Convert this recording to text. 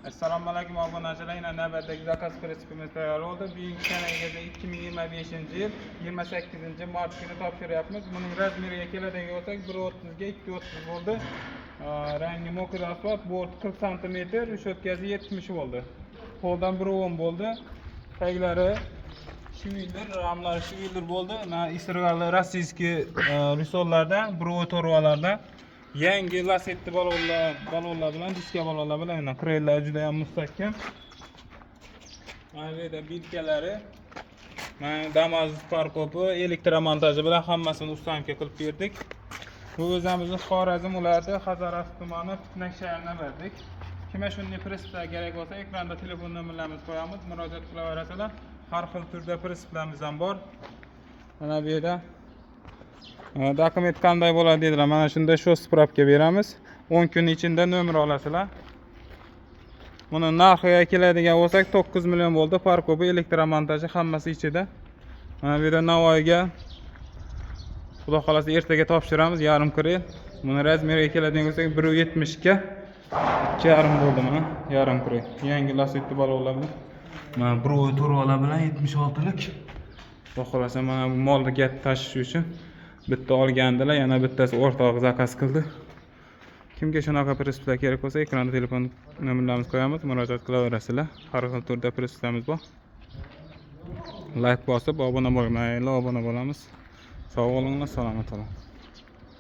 Assalomu alaykum obunachilar. Yana navbatdagi zakaz prinsipimiz tayyor bo'ldi. Bugungi sanagacha 2025-yil 28-mart kuni topshiryapmiz. Buning razmeriga keladigan bo'lsak, 1.30 ga 2.30 bo'ldi. Rangi mo'kir asfalt, bo'rt 40 sm, reshetkasi 70 bo'ldi. Qo'ldan 1.10 bo'ldi. Taglari shiviller, ramlari shiviller bo'ldi. Mana isirg'ali rossiyskiy risollardan, 1.4lardan yangi lasetti balonlar bilan, diska balonlar bilan mana krellar juda ham mustahkam. Mana bu yerda bilkalari, mana Damas parkopi, elektromontaji bilan hammasini ustanka qilib berdik. Bu o'zimizning Xorazm viloyati Hazaras tumani Fitnak shahridan berdik. Kimga shunday prinsiplar kerak bo'lsa, ekranda telefon nomerlarimizni qo'yamiz, murojaat qilaverasizlar. Har xil turda prinsiplarimiz ham bor. Mana bu yerda dokument qanday bo'ladi dedilar. Mana shunda shu spravka beramiz. 10 kun ichida nomer olasizlar. Buni narxiga keladigan bo'lsak 9 million bo'ldi. Parkopi, elektromontaji hammasi ichida. Mana bu yerda Navoiyga Xudo xolasa ertaga topshiramiz, yarim krel. Buni razmeriga keladigan bo'lsak 1.70 ga 2.5 bo'ldi mana, yarim krel. Yangi lasetti balonlar bilan. Mana 1.4 bilan 76 lik. Xudo xolasa mana bu molni tashish uchun bitta olgandilar, yana bittasi o'rtog'i zakaz qildi. Kimga shunaqa prinsiplar kerak bo'lsa, ekranda telefon nomerlarimizni qo'yamiz, murojaat qilaverasizlar. Har xil turda prinsiplarimiz bor. Like bosib, obuna bo'lmaylik, obuna bo'lamiz. Sog' bo'linglar, salomat bo'ling.